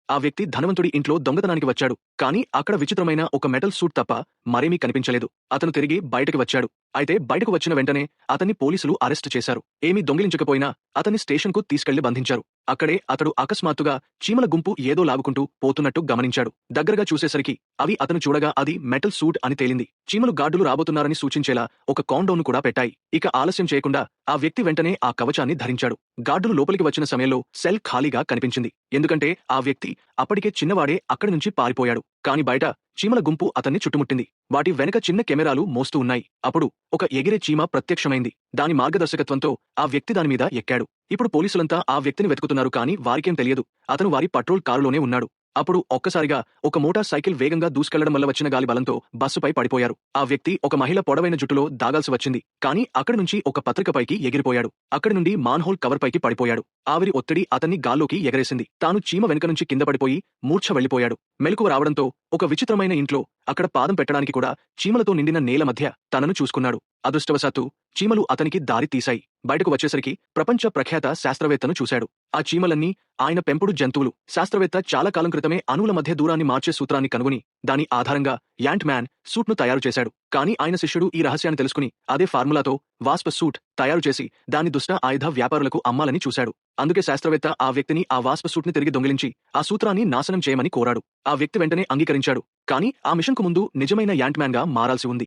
ఆ వ్యక్తి ధనవంతుడి ఇంట్లో దొంగతనానికి వచ్చాడు. కానీ అక్కడ విచిత్రమైన ఒక మెటల్ సూట్ తప్ప మరేమీ కనిపించలేదు. అతను తిరిగి బయటకి వచ్చాడు. అయితే బయటకు వచ్చిన వెంటనే అతన్ని పోలీసులు అరెస్టు చేశారు. ఏమీ దొంగిలించకపోయినా అతన్ని స్టేషన్‌కు తీసుకెళ్లి బంధించారు. అక్కడే అతడు అకస్మాత్తుగా చీమల గుంపు ఏదో లాగుకుంటూ పోతున్నట్టు గమనించాడు. దగ్గరగా చూసేసరికి అవి అతను చూడగా అది మెటల్ సూట్ అని తేలింది. చీమలు గార్డులు రాబోతున్నారని సూచించేలా ఒక కౌంట్‌డౌన్‌ను కూడా పెట్టాయి. ఇక ఆలస్యం చేయకుండా ఆ వ్యక్తి వెంటనే ఆ కవచాన్ని ధరించాడు. గార్డులు లోపలికి వచ్చిన సమయంలో సెల్ ఖాళీగా కనిపించింది. ఎందుకంటే ఆ వ్యక్తి అప్పటికే చిన్నవాడే అక్కడి నుంచి పారిపోయాడు. కానీ బయట చీమల గుంపు అతన్ని చుట్టుముట్టింది. వాటి వెనక చిన్న కెమెరాలు మోస్తూ ఉన్నాయి. అప్పుడు ఒక ఎగిరే చీమ ప్రత్యక్షమైంది. దాని మార్గదర్శకత్వంతో ఆ వ్యక్తి దానిమీద ఎక్కాడు. ఇప్పుడు పోలీసులంతా ఆ వ్యక్తిని వెతుకుతున్నారు, కానీ వారికేం తెలియదు అతను వారి పట్రోల్ కారులోనే ఉన్నాడు. అప్పుడు ఒక్కసారిగా ఒక మోటార్ సైకిల్ వేగంగా దూసుకెళ్లడం వల్ల వచ్చిన గాలి బలంతో బస్సుపై పడిపోయారు. ఆ వ్యక్తి ఒక మహిళ పొడవైన జుట్టులో దాగాల్సి వచ్చింది. కానీ అక్కడి నుంచి ఒక పత్రిక పైకి ఎగిరిపోయాడు. అక్కడి నుండి మాన్హోల్ కవర్ పైకి పడిపోయాడు. ఆవిరి ఒత్తిడి అతన్ని గాల్లోకి ఎగరేసింది. తాను చీమ వెనుక నుంచి కింద పడిపోయి మూర్ఛ వెళ్లిపోయాడు. మెలకువ రావడంతో ఒక విచిత్రమైన ఇంట్లో అక్కడ పాదం పెట్టడానికి కూడా చీమలతో నిండిన నేల మధ్య తనను చూసుకున్నాడు. అదృష్టవశాత్తు చీమలు అతనికి దారి తీశాయి. బయటకు వచ్చేసరికి ప్రపంచ ప్రఖ్యాత శాస్త్రవేత్తను చూశాడు. ఆ చీమలన్నీ ఆయన పెంపుడు జంతువులు. శాస్త్రవేత్త చాలా కాలం క్రితమే అణువుల మధ్య దూరాన్ని మార్చే సూత్రాన్ని కనుగొని దాని ఆధారంగా యాంట్ మ్యాన్ సూట్ను తయారు చేశాడు. కానీ ఆయన శిష్యుడు ఈ రహస్యాన్ని తెలుసుకుని అదే ఫార్ములాతో వాస్ప్ సూట్ తయారు చేసి దాని దుష్ట ఆయుధ వ్యాపారులకు అమ్మాలని చూశాడు. అందుకే శాస్త్రవేత్త ఆ వ్యక్తిని ఆ వాస్ప్ సూట్ని తిరిగి దొంగిలించి ఆ సూత్రాన్ని నాశనం చేయమని కోరాడు. ఆ వ్యక్తి వెంటనే అంగీకరించాడు. కానీ ఆ మిషన్కు ముందు నిజమైన యాంట్ మ్యాన్ గా మారాల్సి ఉంది.